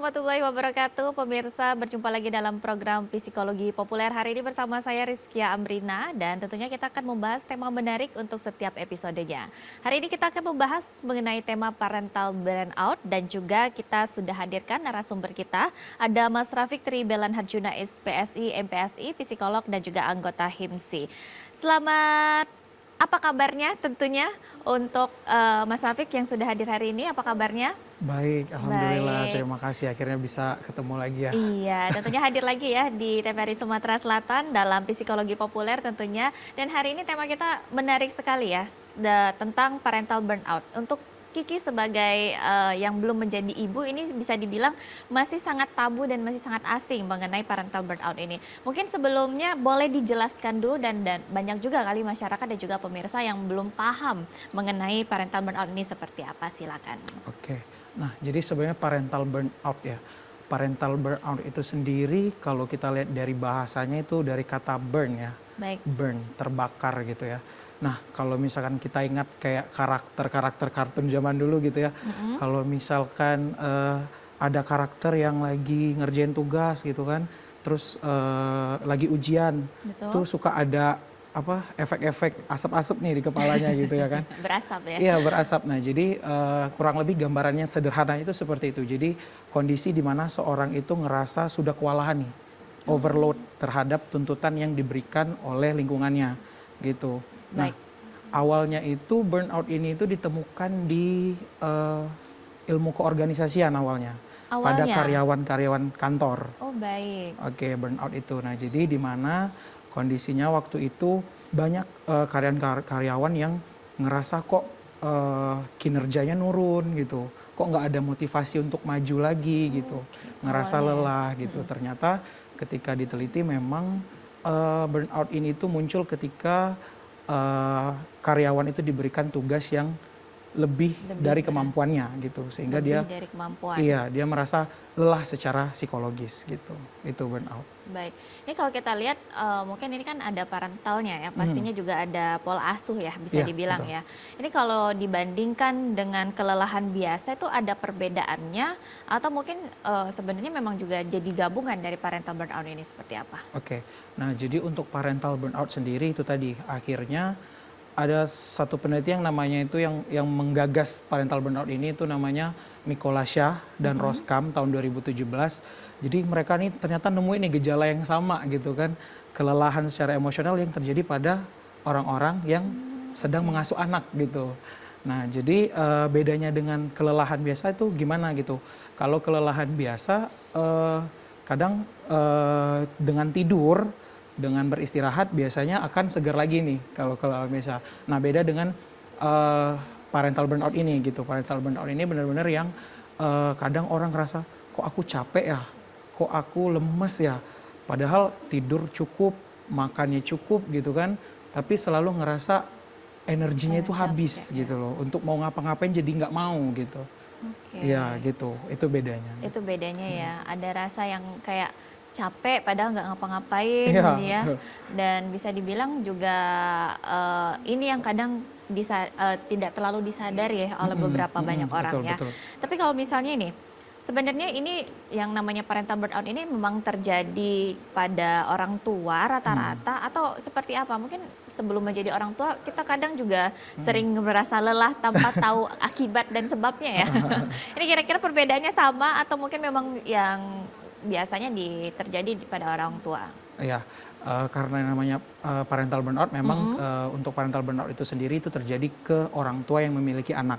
warahmatullahi wabarakatuh. Pemirsa, berjumpa lagi dalam program Psikologi Populer. Hari ini bersama saya Rizkia Amrina dan tentunya kita akan membahas tema menarik untuk setiap episodenya. Hari ini kita akan membahas mengenai tema parental burnout dan juga kita sudah hadirkan narasumber kita. Ada Mas Rafiq Tribelan Harjuna SPSI, MPSI, psikolog dan juga anggota HIMSI. Selamat apa kabarnya tentunya untuk Mas Rafiq yang sudah hadir hari ini, apa kabarnya? Baik, alhamdulillah. Baik. Terima kasih akhirnya bisa ketemu lagi ya. Iya, tentunya hadir lagi ya di TVRI Sumatera Selatan dalam Psikologi Populer tentunya. Dan hari ini tema kita menarik sekali ya, tentang parental burnout. Untuk Kiki sebagai yang belum menjadi ibu ini bisa dibilang masih sangat tabu dan masih sangat asing mengenai parental burnout ini. Mungkin sebelumnya boleh dijelaskan dulu dan banyak juga kali masyarakat dan juga pemirsa yang belum paham mengenai parental burnout ini seperti apa, silakan. Oke, nah jadi sebenarnya parental burnout ya. Parental burnout itu sendiri kalau kita lihat dari bahasanya itu dari kata burn ya. Baik. Burn, terbakar gitu ya. Nah kalau misalkan kita ingat kayak karakter-karakter kartun zaman dulu gitu ya. Kalau misalkan ada karakter yang lagi ngerjain tugas gitu kan. Terus lagi ujian. Betul. Tuh suka ada apa efek-efek asap-asap nih di kepalanya gitu ya kan. Berasap ya? Iya berasap. Nah jadi kurang lebih gambarannya sederhana itu seperti itu. Jadi kondisi di mana seorang itu ngerasa sudah kewalahan nih. Overload terhadap tuntutan yang diberikan oleh lingkungannya gitu. Nah Baik. awalnya itu burnout ini itu ditemukan di ilmu keorganisasian awalnya. Pada Awalnya? karyawan-karyawan kantor. Oh baik. Oke, burnout itu. Nah, jadi di mana kondisinya waktu itu banyak karyawan yang ngerasa kok kinerjanya nurun gitu. Kok nggak ada motivasi untuk maju lagi gitu. Ngerasa Awalnya. lelah gitu. Ternyata ketika diteliti memang burnout ini tuh muncul ketika karyawan itu diberikan tugas yang lebih dari berat. kemampuannya gitu. Sehingga Lebih dia dari kemampuan. iya, dia merasa lelah secara psikologis gitu. Itu burnout. Baik, ini kalau kita lihat mungkin ini kan ada parentalnya ya, pastinya juga ada pola asuh ya bisa Iya, dibilang betul. ya. Ini kalau dibandingkan dengan kelelahan biasa itu ada perbedaannya atau mungkin sebenarnya memang juga jadi gabungan dari parental burnout ini seperti apa? Oke. Nah, jadi untuk parental burnout sendiri itu tadi akhirnya ada satu peneliti yang namanya itu yang menggagas parental burnout ini itu namanya Mikolasha dan Roskam tahun 2017. Jadi mereka nih ternyata nemuin nih gejala yang sama gitu kan. Kelelahan secara emosional yang terjadi pada orang-orang yang sedang mengasuh anak gitu. Nah, jadi bedanya dengan kelelahan biasa itu gimana gitu. Kalau kelelahan biasa kadang dengan tidur, dengan beristirahat biasanya akan segar lagi nih kalau misalnya. Nah beda dengan parental burnout ini gitu. Parental burnout ini benar-benar yang kadang orang ngerasa kok aku capek ya, kok aku lemes ya. Padahal tidur cukup, makannya cukup gitu kan. Tapi selalu ngerasa energinya itu habis Capek ya. gitu loh. Untuk mau ngapa-ngapain jadi nggak mau gitu. Oke. Iya gitu, itu bedanya. Itu bedanya ya, ada rasa yang kayak capek padahal nggak ngapa-ngapain Iya, ya. betul. Dan bisa dibilang juga ini yang kadang tidak terlalu disadari ya oleh beberapa banyak orang Betul, ya. betul. Tapi kalau misalnya ini, sebenarnya ini yang namanya parental burnout ini memang terjadi pada orang tua rata-rata atau seperti apa? Mungkin sebelum menjadi orang tua kita kadang juga sering merasa lelah tanpa tahu akibat dan sebabnya ya. Ini kira-kira perbedaannya sama atau mungkin memang yang biasanya terjadi pada orang tua? Iya, karena yang namanya parental burnout memang untuk parental burnout itu sendiri itu terjadi ke orang tua yang memiliki anak,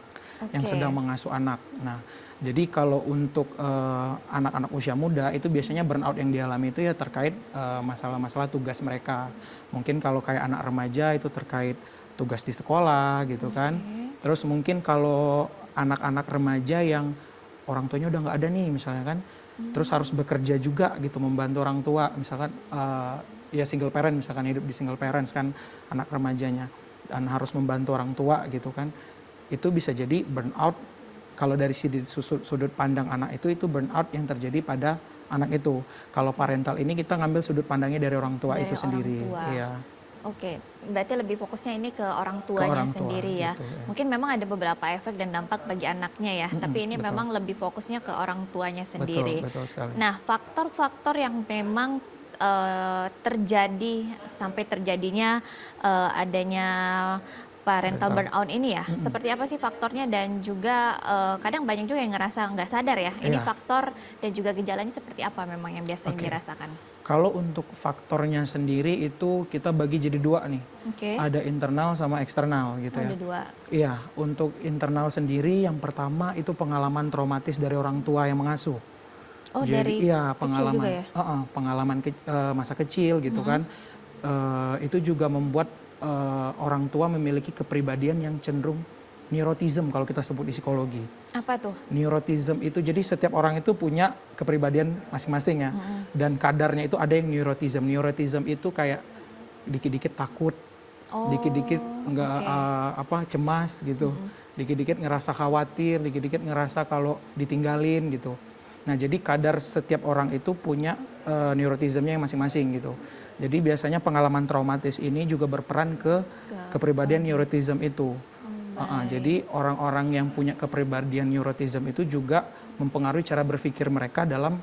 yang Oke. sedang mengasuh anak. Nah, jadi kalau untuk anak-anak usia muda itu biasanya burnout yang dialami itu ya terkait masalah-masalah tugas mereka. Mungkin kalau kayak anak remaja itu terkait tugas di sekolah gitu kan. Terus mungkin kalau anak-anak remaja yang orang tuanya udah nggak ada nih misalnya kan, terus harus bekerja juga gitu membantu orang tua misalkan ya single parent misalkan hidup di single parents kan anak remajanya dan harus membantu orang tua gitu kan, itu bisa jadi burnout. Kalau dari sudut pandang anak itu burnout yang terjadi pada anak itu. Kalau parental ini kita ngambil sudut pandangnya dari orang tua Dari itu orang sendiri. tua. Iya. Oke, berarti lebih fokusnya ini ke orang ke tuanya orang tua sendiri ya. gitu ya. Mungkin memang ada beberapa efek dan dampak bagi anaknya ya, tapi ini Betul, memang lebih fokusnya ke orang tuanya betul, sendiri. betul sekali. Nah, faktor-faktor yang memang terjadi sampai terjadinya adanya parental Parental. burnout ini ya, Mhm, seperti apa sih faktornya dan juga kadang banyak juga yang ngerasa nggak sadar ya, ini iya, faktor dan juga gejalanya seperti apa memang yang biasanya oke. dirasakan? Kalau untuk faktornya sendiri itu kita bagi jadi dua nih, Oke, ada internal sama eksternal gitu oh, ya. ada dua. Iya, untuk internal sendiri yang pertama itu pengalaman traumatis dari orang tua yang mengasuh. Oh, Jadi dari iya kecil juga pengalaman, ya? pengalaman masa kecil gitu Mhm. kan, itu juga membuat, orang tua memiliki kepribadian yang cenderung neurotism kalau kita sebut di psikologi. Apa tuh? Neurotism itu jadi setiap orang itu punya kepribadian masing-masing ya, Mhm. dan kadarnya itu ada yang neurotism. Neurotism itu kayak dikit-dikit takut, dikit-dikit Oh, nggak, oke. cemas gitu, Mhm. dikit-dikit ngerasa khawatir, dikit-dikit ngerasa kalau ditinggalin gitu. Nah jadi kadar setiap orang itu punya, neurotismnya yang masing-masing gitu. Jadi biasanya pengalaman traumatis ini juga berperan ke Ke kepribadian oh, neurotism itu. baik. Jadi orang-orang yang punya kepribadian neurotism itu juga mempengaruhi cara berpikir mereka dalam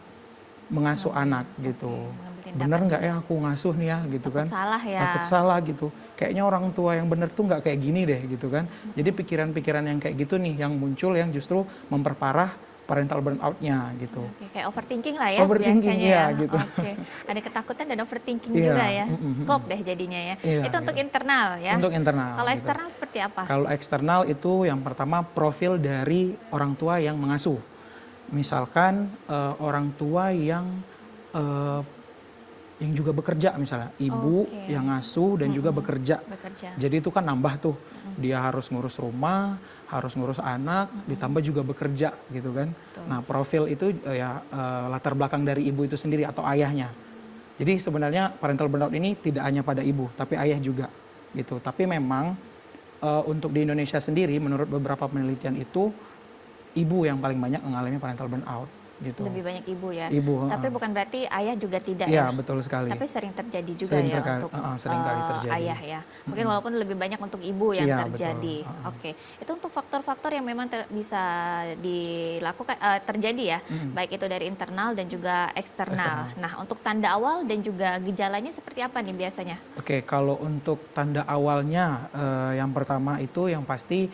mengasuh Ngambil, anak oke, gitu. mengambil Bener tindakan nggak juga. ya aku ngasuh nih ya gitu Takut kan. salah Takut ya? salah gitu. Kayaknya orang tua yang bener tuh nggak kayak gini deh gitu kan. Jadi pikiran-pikiran yang kayak gitu nih yang muncul yang justru memperparah parental burnout-nya gitu. Oke, kayak overthinking lah ya Overthinking biasanya ya? ya gitu. Oke, ada ketakutan dan overthinking juga Iya, ya? mhm, mhm. Klop deh jadinya ya? Iya Itu untuk gitu. internal ya? Untuk internal Kalau gitu. eksternal seperti apa? Kalau eksternal itu yang pertama profil dari orang tua yang mengasuh. Misalkan, orang tua eee, yang juga bekerja misalnya, ibu Oke, yang ngasuh dan juga mhm, bekerja. bekerja. Jadi itu kan nambah tuh, Mhm, dia harus ngurus rumah, harus ngurus anak, mhm, ditambah juga bekerja gitu kan. betul. Nah profil itu, latar belakang dari ibu itu sendiri atau ayahnya. Jadi sebenarnya parental burnout ini tidak hanya pada ibu, tapi ayah juga gitu. Tapi memang, untuk di Indonesia sendiri menurut beberapa penelitian itu, ibu yang paling banyak mengalami parental burnout gitu. Lebih banyak ibu ya? Ibu, Tapi heeh. bukan berarti ayah juga tidak Iya ya? betul sekali. Tapi sering terjadi juga ya untuk Sering kali terjadi. ayah ya. Mungkin Mhm. walaupun lebih banyak untuk ibu yang Iya betul, terjadi. heeh. Oke, itu untuk faktor-faktor yang memang bisa dilakukan terjadi ya, Mhm, baik itu dari internal dan juga eksternal. eksternal. Nah, untuk tanda awal dan juga gejalanya seperti apa nih biasanya? Oke, kalau untuk tanda awalnya, yang pertama itu yang pasti,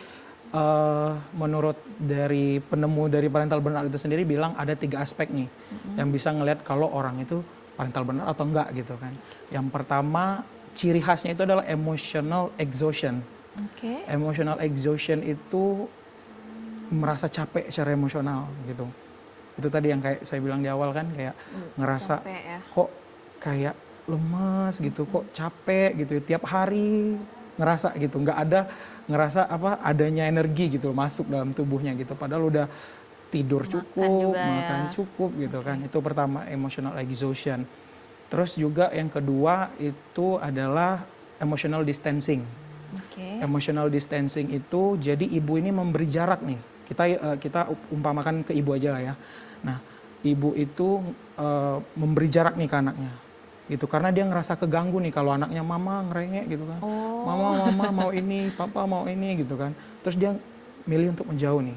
menurut dari penemu dari parental burnout itu sendiri bilang ada 3 aspek nih, Mhm. yang bisa ngelihat kalau orang itu parental burnout atau enggak gitu kan. Yang pertama, ciri khasnya itu adalah emotional exhaustion. Oke. Emotional exhaustion itu merasa capek secara emosional gitu. Itu tadi yang kayak saya bilang di awal kan, kayak ngerasa Capek ya. kok kayak lemes gitu, kok Mhm. capek gitu, tiap hari ngerasa gitu, nggak ada ngerasa apa, adanya energi gitu masuk dalam tubuhnya gitu. Padahal udah tidur Makan cukup, juga ya. makan cukup gitu Oke. kan. Itu pertama, emotional exhaustion. Terus juga yang kedua itu adalah emotional distancing. Oke. Emotional distancing itu jadi ibu ini memberi jarak nih. Kita umpamakan ke ibu aja lah ya. Nah, ibu itu, memberi jarak nih ke anaknya, gitu. Karena dia ngerasa keganggu nih kalau anaknya, "Mama ngerengek," gitu kan. Oh. "Mama mau ini, papa mau ini," gitu kan. Terus dia milih untuk menjauh nih,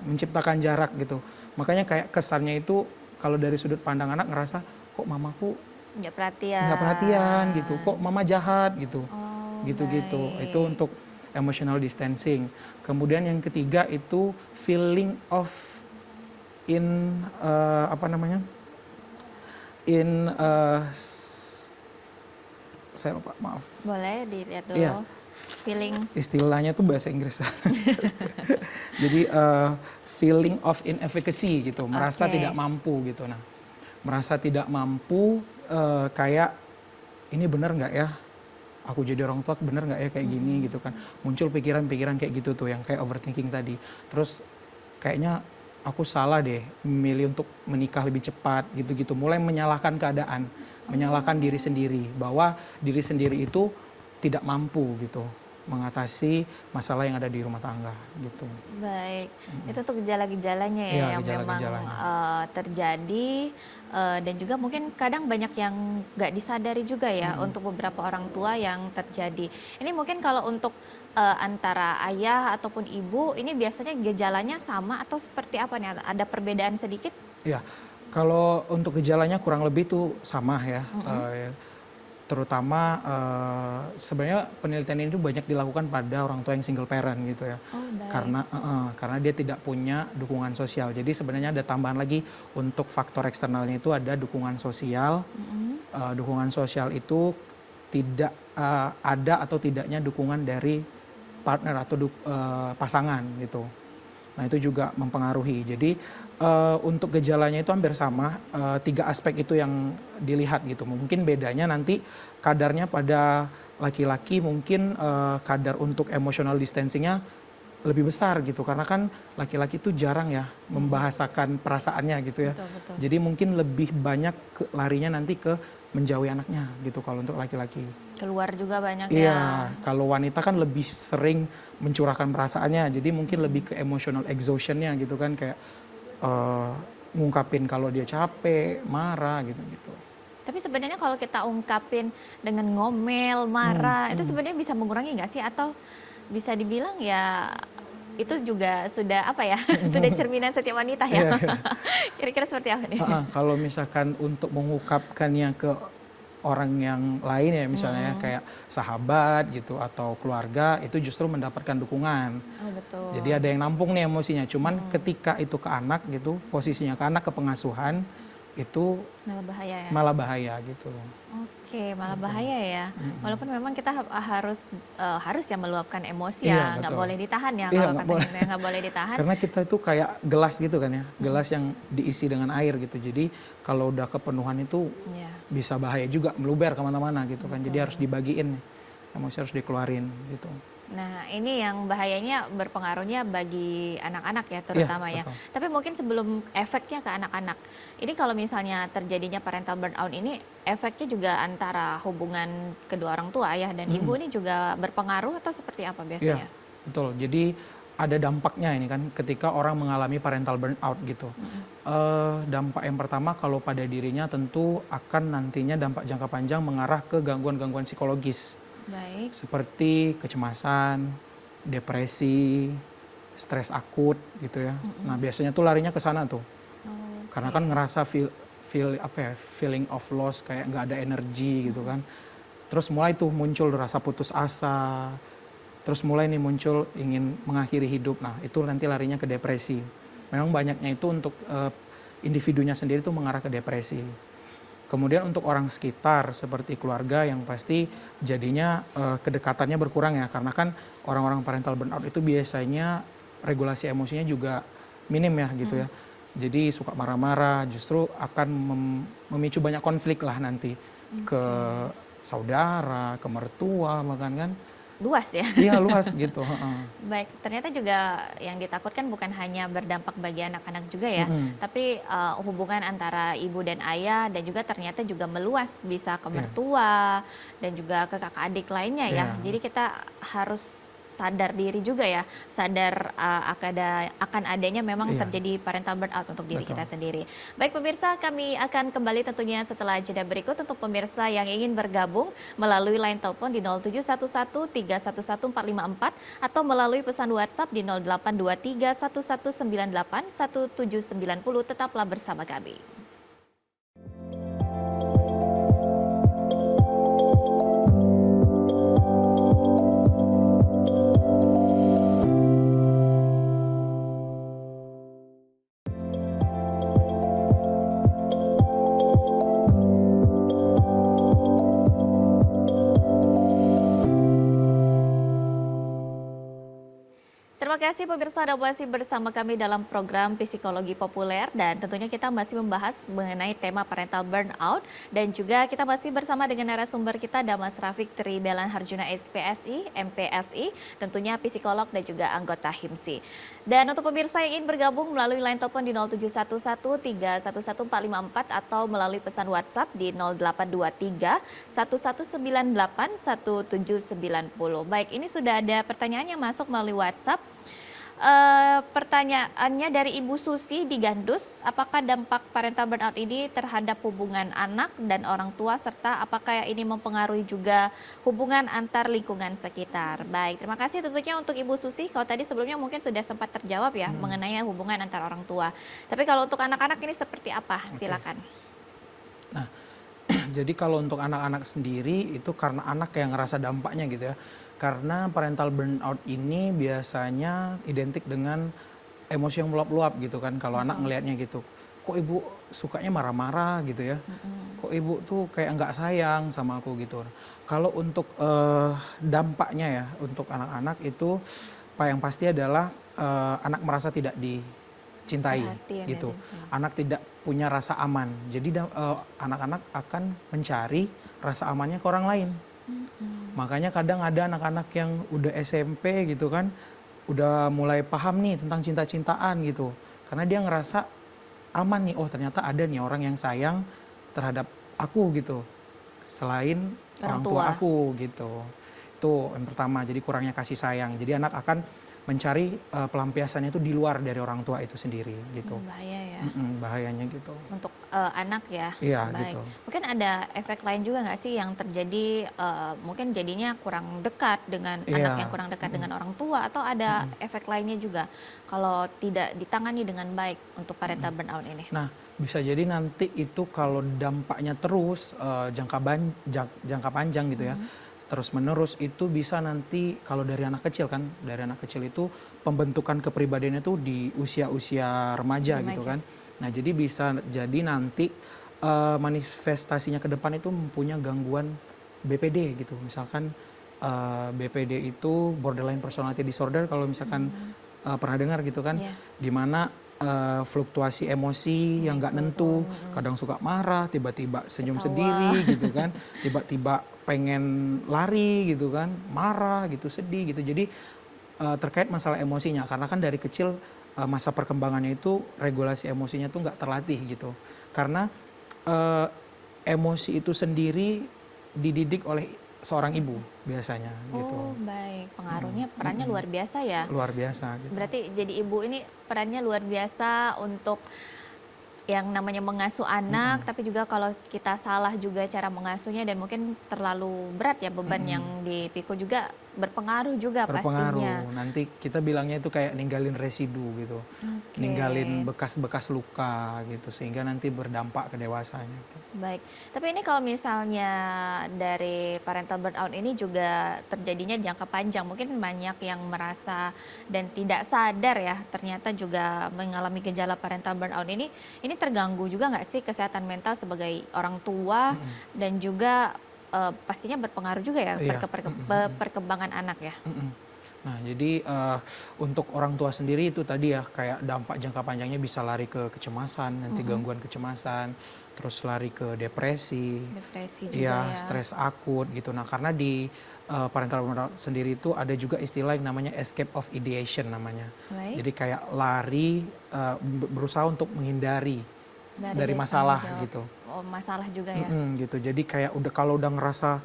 menciptakan jarak gitu. Makanya kayak kesannya itu kalau dari sudut pandang anak ngerasa, "Kok mamaku Nggak nggak perhatian gitu, perhatian. kok mama jahat," gitu. Oh, Gitu-gitu. Itu baik. untuk emotional distancing. Kemudian yang ketiga itu feeling of apa namanya, in, saya lupa, maaf. Boleh dilihat Iya, dulu. Feeling istilahnya tuh bahasa Inggris. Jadi, feeling of inefficacy gitu, merasa oke. tidak mampu gitu. Nah, merasa tidak mampu, kayak, "Ini bener nggak ya? Aku jadi orang tua bener nggak ya kayak gini?" Mhm. Gitu kan. Muncul pikiran-pikiran kayak gitu tuh yang kayak overthinking tadi. Terus kayaknya aku salah deh memilih untuk menikah lebih cepat gitu-gitu. Mulai menyalahkan keadaan, menyalahkan diri Oh, sendiri bahwa diri sendiri itu tidak mampu gitu. mengatasi masalah yang ada di rumah tangga gitu. Baik, itu untuk gejala-gejalanya ya Iya, yang memang gejala-gejalanya. terjadi dan juga mungkin kadang banyak yang nggak disadari juga ya Mhm. untuk beberapa orang tua yang terjadi. Ini mungkin kalau untuk antara ayah ataupun ibu ini biasanya gejalanya sama atau seperti apa nih? Ada perbedaan sedikit? Iya, kalau untuk gejalanya kurang lebih tuh sama ya, Mm-mm. terutama, sebenarnya penelitian ini tuh banyak dilakukan pada orang tua yang single parent gitu ya. Oh baik. Karena dia tidak punya dukungan sosial. Jadi sebenarnya ada tambahan lagi untuk faktor eksternalnya itu ada dukungan sosial. Mm-mm. Dukungan sosial itu tidak, ada atau tidaknya dukungan dari partner atau pasangan gitu. Nah itu juga mempengaruhi. Jadi untuk gejalanya itu hampir sama, 3 aspek itu yang dilihat gitu. Mungkin bedanya nanti kadarnya pada laki-laki mungkin, kadar untuk emotional distancing-nya lebih besar gitu. Karena kan laki-laki itu jarang ya membahasakan perasaannya gitu ya. Betul betul. Jadi mungkin lebih banyak larinya nanti ke menjauhi anaknya gitu kalau untuk laki-laki. Keluar juga banyak ya. Iya, kalau wanita kan lebih sering mencurahkan perasaannya, jadi mungkin lebih ke emotional exhaustion-nya gitu kan, kayak eee, ngungkapin kalau dia capek, marah, gitu-gitu. Tapi sebenarnya kalau kita ungkapin dengan ngomel, Mmm, marah, itu mhm. sebenarnya bisa mengurangi nggak sih? Atau bisa dibilang ya itu juga sudah apa ya, sudah cerminan setiap wanita ya? Iya, iya. Kira-kira seperti apa nih? Heeh, kalau misalkan untuk mengungkapkannya ke orang yang lain ya misalnya ya, Mhm. kayak sahabat gitu atau keluarga, itu justru mendapatkan dukungan. Oh betul. Jadi ada yang nampung nih emosinya, cuman Mhm. ketika itu ke anak gitu, posisinya ke anak, ke pengasuhan, itu Malah bahaya ya? malah bahaya gitu. Oke, malah Gitu. bahaya ya. Mhm. Walaupun memang kita harus ya meluapkan emosi Iya ya, nggak betul. boleh ditahan ya Iya kalau nggak kata boleh. kita ya, nggak boleh ditahan. Karena kita itu kayak gelas gitu kan ya, Mhm. gelas yang diisi dengan air gitu. Jadi kalau udah kepenuhan itu Iya, bisa bahaya juga, meluber kemana-mana gitu kan. Jadi harus betul. dibagiin, emosi harus dikeluarin gitu. Nah, ini yang bahayanya berpengaruhnya bagi anak-anak ya Iya terutama ya. betul. Tapi mungkin sebelum efeknya ke anak-anak, ini kalau misalnya terjadinya parental burnout ini efeknya juga antara hubungan kedua orang tua ayah dan ibu Mhm. ini juga berpengaruh atau seperti apa Iya biasanya? betul. Jadi ada dampaknya ini kan ketika orang mengalami parental burnout gitu. Mhm. Dampak yang pertama kalau pada dirinya tentu akan nantinya dampak jangka panjang mengarah ke gangguan-gangguan psikologis. Baik. Seperti kecemasan, depresi, stres akut gitu ya. Nah, Mhm. biasanya tuh larinya ke sana tuh. Karena kan Oke. ngerasa feel apa ya, feeling of loss kayak nggak ada energi gitu kan. Terus mulai tuh muncul rasa putus asa, terus mulai nih muncul ingin mengakhiri hidup. Nah, itu nanti larinya ke depresi. Memang banyaknya itu untuk individunya sendiri tuh mengarah ke depresi. Kemudian untuk orang sekitar seperti keluarga yang pasti jadinya kedekatannya berkurang ya karena kan orang-orang parental burnout itu biasanya regulasi emosinya juga minim ya gitu Mhm. ya. Jadi suka marah-marah justru akan memicu banyak konflik lah nanti ke Oke. saudara, ke mertua bahkan kan. Luas ya. Iya luas gitu, heeh. Baik, ternyata juga yang ditakutkan bukan hanya berdampak bagi anak-anak juga ya, Mhm, tapi hubungan antara ibu dan ayah dan juga ternyata juga meluas bisa ke iya, mertua dan juga ke kakak adik lainnya ya. iya, Jadi kita harus sadar diri juga ya, sadar akan adanya memang iya, terjadi parental burnout untuk diri betul. kita sendiri. Baik pemirsa, kami akan kembali tentunya setelah jeda berikut untuk pemirsa yang ingin bergabung melalui line telepon di 0711 311 454 atau melalui pesan WhatsApp di 0823 1198 1790. Tetaplah bersama kami. Terima kasih pemirsa Anda masih bersama kami dalam program Psikologi Populer dan tentunya kita masih membahas mengenai tema parental burnout dan juga kita masih bersama dengan narasumber kita Damas Rafiq Tribelan Harjuna SPSI, MPSI, tentunya psikolog dan juga anggota HIMSI. Dan untuk pemirsa yang ingin bergabung melalui line telepon di 0711 311 454 atau melalui pesan WhatsApp di 0823 1198 1790. Baik, ini sudah ada pertanyaan yang masuk melalui WhatsApp. Pertanyaannya dari Ibu Susi di Gandus, apakah dampak parental burnout ini terhadap hubungan anak dan orang tua serta apakah ini mempengaruhi juga hubungan antar lingkungan sekitar? Baik, terima kasih tentunya untuk Ibu Susi. Kalau tadi sebelumnya mungkin sudah sempat terjawab ya mengenai hubungan antar orang tua. Tapi kalau untuk anak-anak ini seperti apa? Silakan. Nah, jadi kalau untuk anak-anak sendiri itu karena anak yang ngerasa dampaknya gitu ya. Karena parental burnout ini biasanya identik dengan emosi yang meluap-luap gitu kan. Kalau anak ngelihatnya gitu, kok ibu sukanya marah-marah gitu ya. Kok ibu tuh kayak nggak sayang sama aku gitu. Kalau untuk dampaknya ya untuk anak-anak itu yang pasti adalah anak merasa tidak dicintai gitu. Anak tidak punya rasa aman. Jadi anak-anak akan mencari rasa amannya ke orang lain. Makanya kadang ada anak-anak yang udah SMP gitu kan, udah mulai paham nih tentang cinta-cintaan gitu. Karena dia ngerasa aman nih, oh ternyata ada nih orang yang sayang terhadap aku gitu. Selain orang tua aku gitu. Itu yang pertama, jadi kurangnya kasih sayang. Jadi anak akan mencari pelampiasannya itu di luar dari orang tua itu sendiri gitu. Bahaya ya. Bahayanya gitu. Untuk anak ya. Iya Baik. gitu. Mungkin ada efek lain juga nggak sih yang terjadi mungkin jadinya kurang dekat dengan anak yang kurang dekat dengan orang tua atau ada efek lainnya juga kalau tidak ditangani dengan baik untuk parental burnout ini? Nah, bisa jadi nanti itu kalau dampaknya terus jangka panjang gitu ya. Terus menerus itu bisa nanti kalau dari anak kecil kan, dari anak kecil itu pembentukan kepribadiannya itu di usia-usia remaja gitu kan. Nah jadi bisa jadi nanti manifestasinya ke depan itu mempunyai gangguan BPD gitu. Misalkan BPD itu borderline personality disorder kalau misalkan pernah dengar gitu kan. Dimana fluktuasi emosi yang nggak nentu, kadang suka marah, tiba-tiba senyum sendiri gitu kan, tiba-tiba pengen lari gitu kan, marah gitu, sedih gitu. Jadi terkait masalah emosinya, karena kan dari kecil masa perkembangannya itu regulasi emosinya tuh nggak terlatih gitu. Karena emosi itu sendiri dididik oleh seorang ibu biasanya gitu. Oh baik, pengaruhnya perannya luar biasa ya. Luar biasa gitu. Berarti jadi ibu ini perannya luar biasa untuk yang namanya mengasuh anak, tapi juga kalau kita salah juga cara mengasuhnya dan mungkin terlalu berat ya beban yang dipikul juga berpengaruh juga pastinya. Nanti kita bilangnya itu kayak ninggalin residu gitu, ninggalin bekas-bekas luka gitu sehingga nanti berdampak ke dewasanya. Baik, tapi ini kalau misalnya dari parental burnout ini juga terjadinya jangka panjang, mungkin banyak yang merasa dan tidak sadar ya ternyata juga mengalami gejala parental burnout ini terganggu juga nggak sih kesehatan mental sebagai orang tua dan juga pastinya berpengaruh juga ya perkembangan anak ya. Nah jadi untuk orang tua sendiri itu tadi ya kayak dampak jangka panjangnya bisa lari ke kecemasan, nanti gangguan kecemasan, terus lari ke depresi juga ya, stres akut gitu. Nah karena di parental burnout sendiri itu ada juga istilah yang namanya escape of ideation namanya. Jadi kayak lari berusaha untuk menghindari dari masalah gitu. Oh, masalah juga ya. Gitu. Jadi kayak kalau udah ngerasa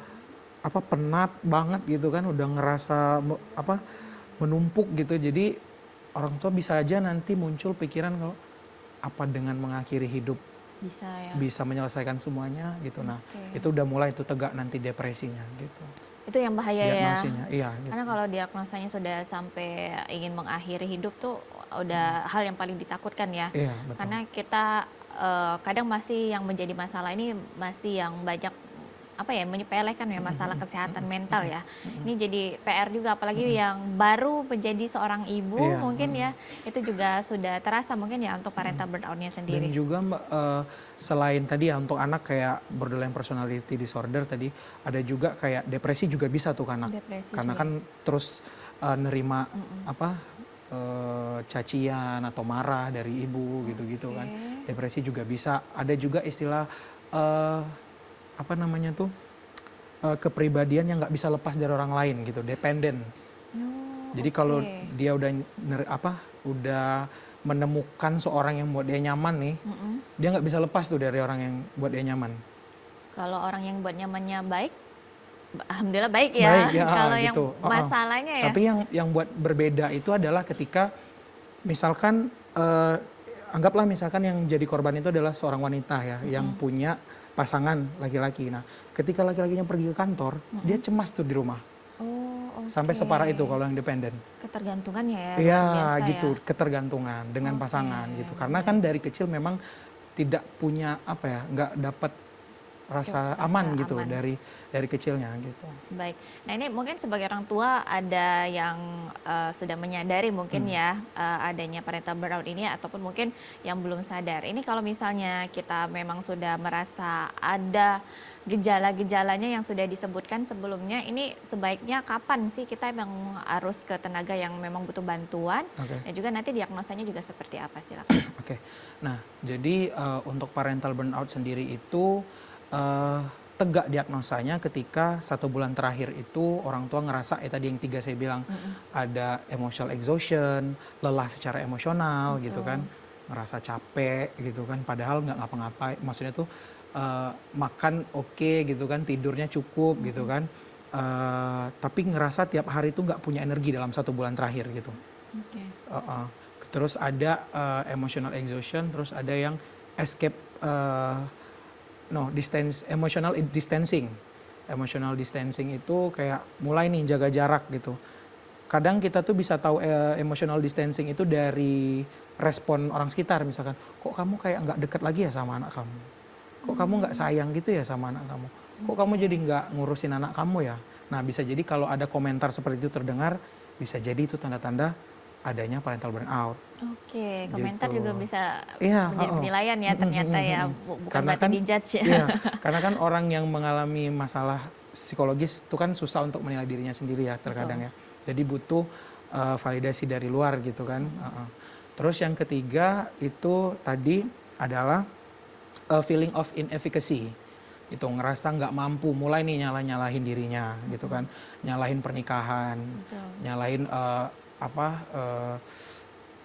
penat banget gitu kan, udah ngerasa menumpuk gitu. Jadi orang tua bisa aja nanti muncul pikiran kalau apa dengan mengakhiri hidup bisa menyelesaikan semuanya gitu. Nah, itu udah mulai itu tegak nanti depresinya gitu. Itu yang bahaya ya. Iya, gitu. Karena kalau diagnosanya sudah sampai ingin mengakhiri hidup tuh udah hal yang paling ditakutkan ya. Iya, betul. Karena kita kadang masih yang menjadi masalah ini masih yang banyak menyepelekan ya masalah kesehatan mental ya. Ini jadi PR juga apalagi yang baru menjadi seorang ibu mungkin ya itu juga sudah terasa mungkin ya untuk parental burnout-nya sendiri. Dan juga selain tadi ya untuk anak kayak borderline personality disorder tadi ada juga kayak depresi juga bisa tuh anak. Karena kan terus nerima cacian atau marah dari ibu gitu-gitu kan. Depresi juga bisa. Ada juga istilah apa namanya tuh kepribadian yang nggak bisa lepas dari orang lain gitu, dependen. Oh, Jadi kalau oke. dia udah menemukan seorang yang buat dia nyaman nih, Mm-mm. dia nggak bisa lepas tuh dari orang yang buat dia nyaman. Kalau orang yang buat nyamannya baik, alhamdulillah baik Baik ya. ya, Kalau yang gitu. masalahnya ya, Tapi yang buat berbeda itu adalah ketika misalkan anggaplah misalkan yang jadi korban itu adalah seorang wanita ya, yang punya pasangan laki-laki. Nah, ketika laki-lakinya pergi ke kantor, dia cemas tuh di rumah. oh Sampai oke. separah itu kalau yang dependen. Ketergantungannya ya Iya, luar biasa gitu, ya. ketergantungan dengan Oke, pasangan gitu. Karena kan dari kecil memang tidak punya apa ya, nggak dapat rasa Rasa aman gitu aman. dari kecilnya gitu. Baik. Nah ini mungkin sebagai orang tua ada yang sudah menyadari mungkin ya adanya parental burnout ini ataupun mungkin yang belum sadar. Ini kalau misalnya kita memang sudah merasa ada gejala-gejalanya yang sudah disebutkan sebelumnya, ini sebaiknya kapan sih kita memang harus ke tenaga yang memang butuh bantuan Oke. dan juga nanti diagnosanya juga seperti apa, silakan. Oke. Nah, jadi untuk parental burnout sendiri itu tegak diagnosanya ketika 1 bulan terakhir itu orang tua ngerasa tadi yang 3 saya bilang, ada emotional exhaustion, lelah secara emosional gitu kan, Betul. ngerasa capek gitu kan, padahal nggak ngapa-ngapain, maksudnya tuh makan oke gitu kan, tidurnya cukup gitu kan, tapi ngerasa tiap hari tuh nggak punya energi dalam 1 bulan terakhir gitu. Oke. Heeh. Terus ada emotional exhaustion, terus ada yang escape emotional distancing. Emotional distancing itu kayak mulai nih jaga jarak gitu. Kadang kita tuh bisa tahu emotional distancing itu dari respon orang sekitar, misalkan, kok kamu kayak nggak deket lagi ya sama anak kamu? Kok kamu nggak sayang gitu ya sama anak kamu? Kok kamu jadi nggak ngurusin anak kamu ya? Nah, bisa jadi kalau ada komentar seperti itu terdengar, bisa jadi itu tanda-tanda adanya parental burnout. Oke, komentar Gitu. juga bisa Iya, menjadi heeh. penilaian ya ternyata ya, bukan Karena berarti kan dijudge ya. iya, karena kan orang yang mengalami masalah psikologis itu kan susah untuk menilai dirinya sendiri ya terkadang ya. Jadi butuh validasi dari luar gitu kan. Heeh. Terus yang ketiga itu tadi adalah feeling of inefficacy. Itu ngerasa nggak mampu, mulai nih nyalahin dirinya gitu kan. Nyalahin pernikahan, Betul. nyalahin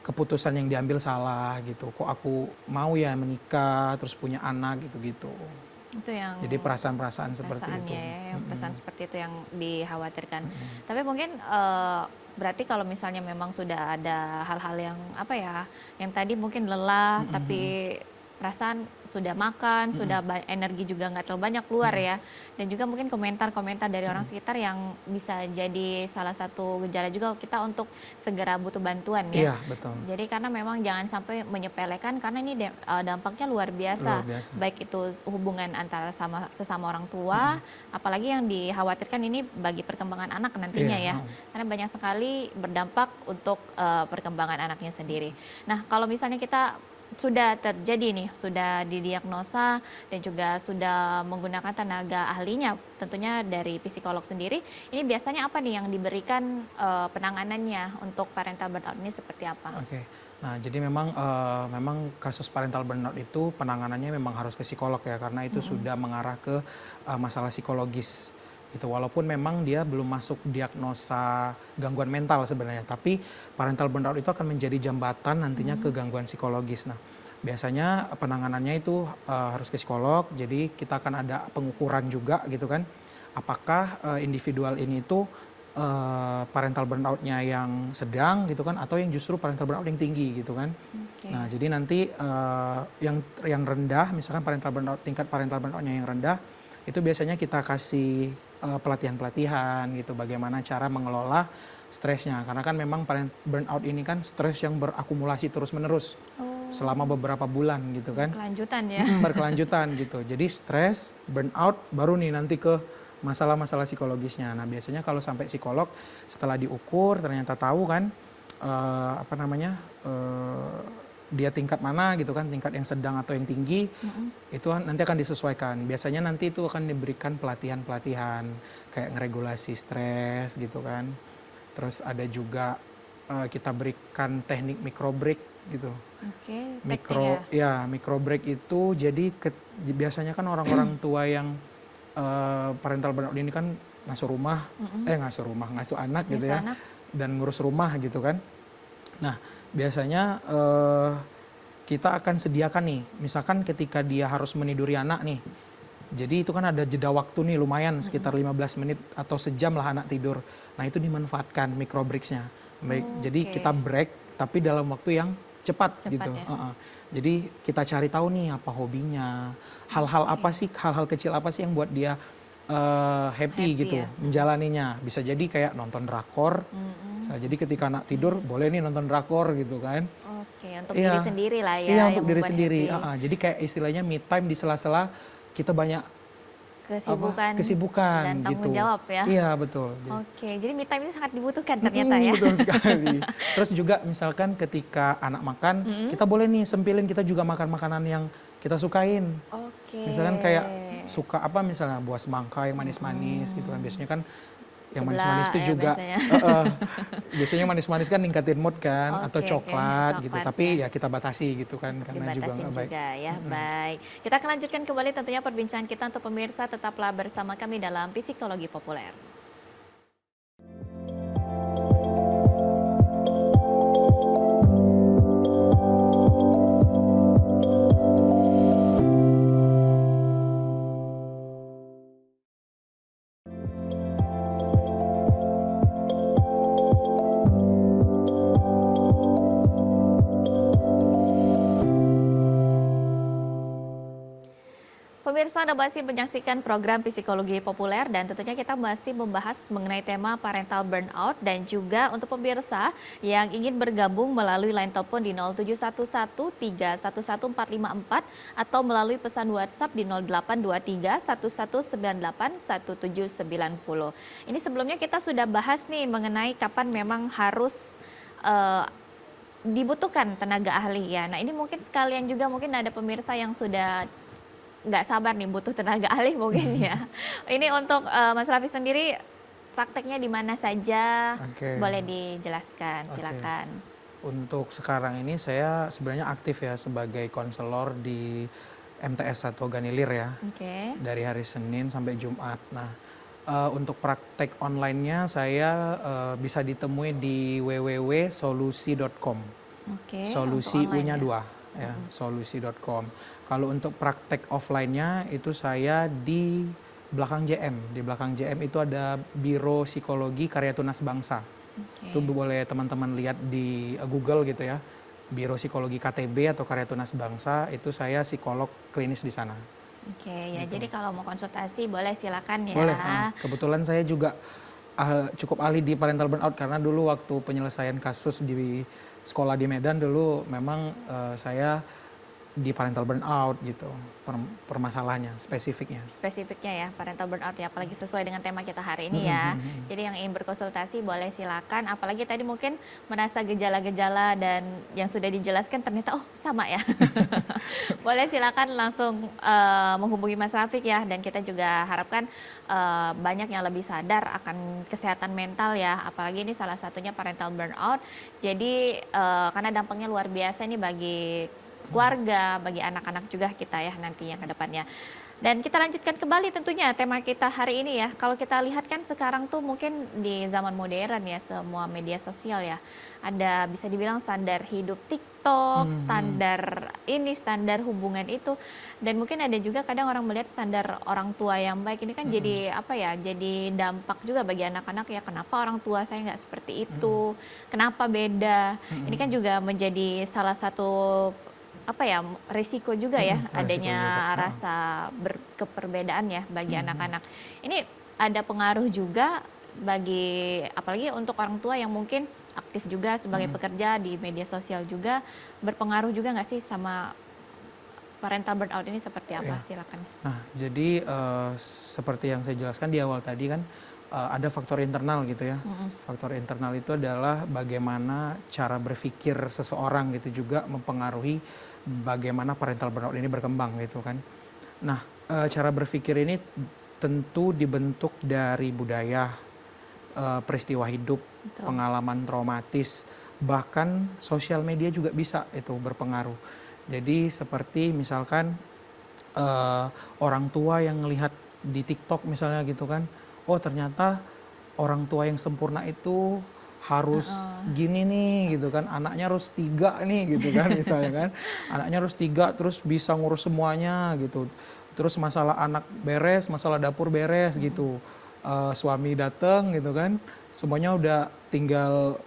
keputusan yang diambil salah gitu. Kok aku mau ya menikah terus punya anak gitu-gitu. Itu yang Jadi perasaan-perasaan seperti itu. perasaannya ya, yang perasaan seperti itu yang dikhawatirkan. Tapi mungkin berarti kalau misalnya memang sudah ada hal-hal yang apa ya, yang tadi mungkin lelah tapi perasaan sudah makan, sudah energi juga nggak terlalu banyak keluar ya. Dan juga mungkin komentar-komentar dari orang sekitar yang bisa jadi salah satu gejala juga kita untuk segera butuh bantuan ya. Iya, betul. Jadi karena memang jangan sampai menyepelekan karena ini dampaknya luar Luar biasa. biasa. Baik itu hubungan antara sesama orang tua, apalagi yang dikhawatirkan ini bagi perkembangan anak nantinya Iya, ya. Karena banyak sekali berdampak untuk perkembangan anaknya sendiri. Nah, kalau misalnya kita sudah terjadi nih, sudah didiagnosa dan juga sudah menggunakan tenaga ahlinya, tentunya dari psikolog sendiri, ini biasanya apa nih yang diberikan penanganannya untuk parental burnout ini seperti apa? Oke. Nah, jadi memang kasus parental burnout itu penanganannya memang harus ke psikolog ya, karena itu sudah mengarah ke masalah psikologis. Itu walaupun memang dia belum masuk diagnosa gangguan mental sebenarnya, tapi parental burnout itu akan menjadi jambatan nantinya ke gangguan psikologis. Nah, biasanya penanganannya itu harus ke psikolog, jadi kita akan ada pengukuran juga gitu kan. Apakah individual ini itu parental burnout-nya yang sedang gitu kan, atau yang justru parental burnout yang tinggi gitu kan. Oke. Nah, jadi nanti yang rendah, misalkan tingkat parental burnout-nya yang rendah, itu biasanya kita kasih pelatihan-pelatihan gitu, bagaimana cara mengelola stresnya. Karena kan memang burnout ini kan stres yang berakumulasi terus-menerus selama beberapa bulan gitu kan. Kelanjutan ya. Berkelanjutan gitu. Jadi stres, burnout, baru nih nanti ke masalah-masalah psikologisnya. Nah, biasanya kalau sampai psikolog setelah diukur ternyata tahu kan dia tingkat mana gitu kan, tingkat yang sedang atau yang tinggi, itu nanti akan disesuaikan. Biasanya nanti itu akan diberikan pelatihan-pelatihan kayak ngeregulasi stres gitu kan. Terus ada juga kita berikan teknik micro break gitu. Oke, teknik ya. Micro break itu jadi biasanya kan orang-orang tua yang parental burnout ini kan ngasuh anak gitu Ngasuh ya, anak. dan ngurus rumah gitu kan. Nah, biasanya kita akan sediakan nih, misalkan ketika dia harus meniduri anak nih, jadi itu kan ada jeda waktu nih lumayan sekitar 15 menit atau sejam lah anak tidur. Nah, itu dimanfaatkan micro breaks-nya. Jadi Oke. kita break tapi dalam waktu yang cepat Cepat gitu. ya. Jadi kita cari tahu nih apa hobinya, hal-hal kecil apa sih yang buat dia happy Happy gitu ya. menjalaninya. Bisa jadi kayak nonton drakor. Bisa jadi ketika anak tidur boleh nih nonton drakor gitu kan. Oke, untuk Iya, diri sendiri lah ya iya yang untuk diri membuat sendiri. happy. Jadi kayak istilahnya me time di sela-sela kita banyak kesibukan Dan tanggung gitu. jawab ya. Iya betul. Oke, jadi me time itu sangat dibutuhkan ternyata ya. Betul sekali. Terus juga misalkan ketika anak makan, kita boleh nih sempilin kita juga makan makanan yang kita sukain. Oke. Misalkan kayak suka apa misalnya buah semangka yang manis-manis gitu kan. Biasanya kan yang manis-manis Sebelah itu ya juga biasanya. biasanya manis-manis kan ningkatin mood kan, atau Oke, coklat gitu. coklat Tapi ya. ya kita batasi gitu kan karena juga Dibatasin nggak baik. juga ya, baik. Kita akan lanjutkan kembali tentunya perbincangan kita untuk pemirsa, tetaplah bersama kami dalam Psikologi Populer. Pemirsa, Anda masih menyaksikan program Psikologi Populer dan tentunya kita masih membahas mengenai tema parental burnout, dan juga untuk pemirsa yang ingin bergabung melalui line telepon di 0711311454 atau melalui pesan WhatsApp di 082311981790. Ini sebelumnya kita sudah bahas nih mengenai kapan memang harus dibutuhkan tenaga ahli ya. Nah, ini mungkin sekalian juga mungkin ada pemirsa yang sudah nggak sabar nih butuh tenaga ahli mungkin ya. Ini untuk Mas Raffi sendiri prakteknya di mana saja? Oke. Boleh dijelaskan, Oke. silakan. Untuk sekarang ini saya sebenarnya aktif ya sebagai konselor di MTS atau Ganilir ya. Oke. Dari hari Senin sampai Jumat. Nah, untuk praktek online-nya saya bisa ditemui di www.solusi.com. Oke, Solusi untuk U-nya online 2 ya, solusi.com. Kalau untuk praktek offline-nya itu saya di belakang JM. Di belakang JM itu ada Biro Psikologi Karya Tunas Bangsa. Oke. Itu boleh teman-teman lihat di Google gitu ya. Biro Psikologi KTB atau Karya Tunas Bangsa, itu saya psikolog klinis di sana. Oke, ya Gitu. jadi kalau mau konsultasi boleh silakan ya. Boleh. Kebetulan saya juga cukup ahli di parental burnout karena dulu waktu penyelesaian kasus di sekolah di Medan dulu memang saya di parental burnout gitu permasalahannya spesifiknya. Spesifiknya ya, parental burnout ya, apalagi sesuai dengan tema kita hari ini ya. Jadi yang ingin berkonsultasi boleh silakan, apalagi tadi mungkin merasa gejala-gejala dan yang sudah dijelaskan ternyata oh sama ya. Boleh silakan langsung menghubungi Mas Rafiq ya, dan kita juga harapkan banyak yang lebih sadar akan kesehatan mental ya, apalagi ini salah satunya parental burnout. Jadi karena dampaknya luar biasa ini bagi keluarga, bagi anak-anak juga kita ya nantinya ke depannya. Dan kita lanjutkan kembali tentunya tema kita hari ini ya. Kalau kita lihat kan sekarang tuh mungkin di zaman modern ya, semua media sosial ya. Ada bisa dibilang standar hidup TikTok, standar ini, standar hubungan itu. Dan mungkin ada juga kadang orang melihat standar orang tua yang baik. Ini kan jadi apa ya, jadi dampak juga bagi anak-anak ya. Kenapa orang tua saya nggak seperti itu? Kenapa beda? Ini kan juga menjadi salah satu apa ya, risiko juga ya adanya rasa keperbedaan ya bagi anak-anak. Ini ada pengaruh juga bagi apalagi untuk orang tua yang mungkin aktif juga sebagai pekerja di media sosial juga, berpengaruh juga nggak sih sama parental burnout ini seperti apa? Silakan. Nah, jadi seperti yang saya jelaskan di awal tadi kan ada faktor internal gitu ya. Faktor internal itu adalah bagaimana cara berpikir seseorang gitu juga mempengaruhi bagaimana parental burnout ini berkembang gitu kan. Nah, cara berpikir ini tentu dibentuk dari budaya, peristiwa hidup, pengalaman traumatis, bahkan sosial media juga bisa itu berpengaruh. Jadi seperti misalkan eh, orang tua yang ngelihat di TikTok misalnya gitu kan, oh ternyata orang tua yang sempurna itu harus gini nih gitu kan, anaknya harus 3 nih gitu kan misalnya kan, anaknya harus 3 terus bisa ngurus semuanya gitu, terus masalah anak beres, masalah dapur beres gitu. Suami dateng gitu kan, semuanya udah tinggal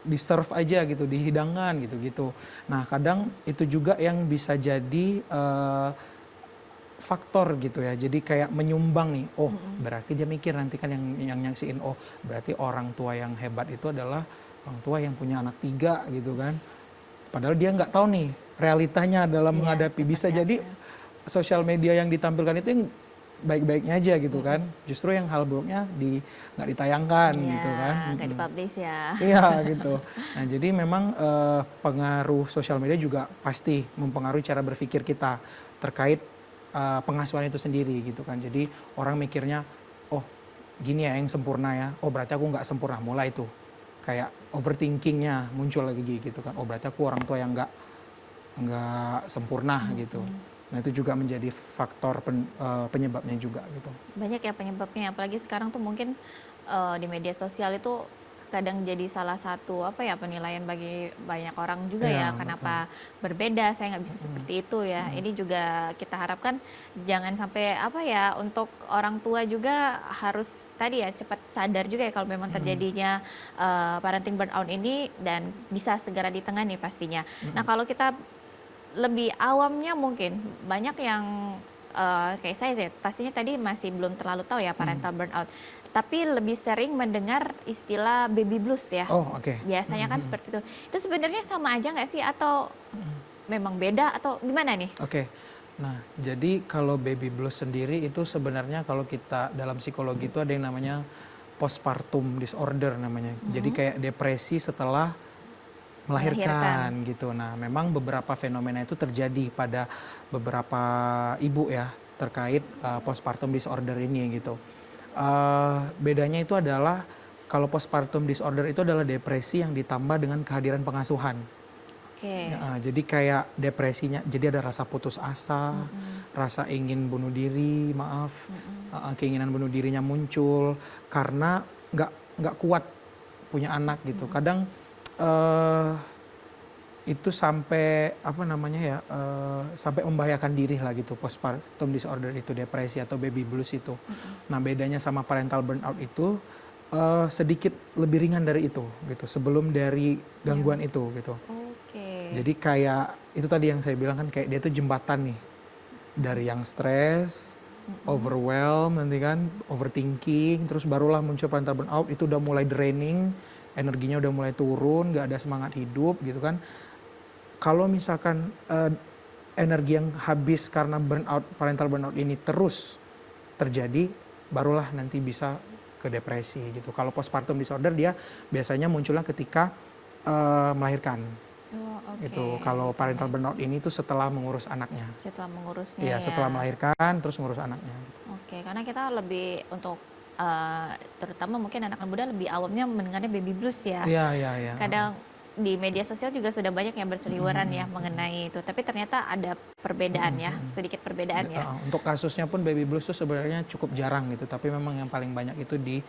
di-serve aja gitu, dihidangkan gitu-gitu. Nah kadang itu juga yang bisa jadi faktor gitu ya. Jadi kayak menyumbang nih. Oh, berarti dia mikir nanti kan yang nyaksiin, oh, berarti orang tua yang hebat itu adalah orang tua yang punya anak 3 gitu kan. Padahal dia nggak tahu nih realitanya dalam Iya, menghadapi. Bisa seperti jadi apa ya. sosial media yang ditampilkan itu yang baik-baiknya aja gitu kan. Justru yang hal buruknya nggak ditayangkan Iya, gitu kan. nggak dipublish ya. Iya gitu. Nah jadi memang pengaruh sosial media juga pasti mempengaruhi cara berpikir kita terkait pengasuhan itu sendiri gitu kan. Jadi orang mikirnya, oh gini ya yang sempurna ya, oh berarti aku nggak sempurna, mulai tuh kayak overthinkingnya muncul lagi gitu kan. Oh berarti aku orang tua yang nggak sempurna gitu. Nah itu juga menjadi faktor penyebabnya juga gitu. Banyak ya penyebabnya, apalagi sekarang tuh mungkin di media sosial itu kadang jadi salah satu apa ya penilaian bagi banyak orang juga Iya ya, betul. kenapa berbeda, saya nggak bisa seperti itu ya. Ini juga kita harapkan jangan sampai apa ya, untuk orang tua juga harus tadi ya cepat sadar juga ya kalau memang terjadinya parenting burnout ini, dan bisa segera ditangani pastinya. Nah kalau kita lebih awamnya mungkin banyak yang kayak saya sih, pastinya tadi masih belum terlalu tahu ya parental burnout. Tapi lebih sering mendengar istilah baby blues ya. Oh oke. Biasanya kan seperti itu. Itu sebenarnya sama aja nggak sih, atau memang beda atau gimana nih? Oke. Nah, jadi kalau baby blues sendiri itu sebenarnya kalau kita dalam psikologi itu ada yang namanya postpartum disorder namanya. Jadi kayak depresi setelah melahirkan gitu. Nah, memang beberapa fenomena itu terjadi pada beberapa ibu ya terkait postpartum disorder ini gitu. Bedanya itu adalah kalau postpartum disorder itu adalah depresi yang ditambah dengan kehadiran pengasuhan. Oke. Jadi kayak depresinya, jadi ada rasa putus asa, rasa ingin bunuh diri, maaf, keinginan bunuh dirinya muncul karena nggak kuat punya anak gitu. Kadang itu sampai apa namanya ya, sampai membahayakan diri lah gitu, postpartum disorder itu, depresi atau baby blues itu. Nah bedanya sama parental burnout itu sedikit lebih ringan dari itu gitu, sebelum dari gangguan itu gitu. Oke. Jadi kayak itu tadi yang saya bilang kan, kayak dia tuh jembatan nih dari yang stres, overwhelm, nanti kan overthinking, terus barulah muncul parental burnout. Itu udah mulai draining, energinya udah mulai turun, nggak ada semangat hidup gitu kan. Kalau misalkan energi yang habis karena burnout, parental burnout ini terus terjadi, barulah nanti bisa ke depresi gitu. Kalau postpartum disorder dia biasanya munculnya ketika melahirkan. Oh, oke. Itu kalau parental burnout ini tuh setelah mengurus anaknya. Setelah mengurusnya Iya, ya. setelah melahirkan terus ngurus anaknya. Oke, karena kita lebih untuk terutama mungkin anak muda lebih awamnya mendengarnya baby blues ya. Iya, iya, iya. Kadang di media sosial juga sudah banyak yang berseliweran ya mengenai itu. Tapi ternyata ada perbedaan ya, sedikit perbedaan ya. Untuk kasusnya pun baby blues tuh sebenarnya cukup jarang gitu, tapi memang yang paling banyak itu di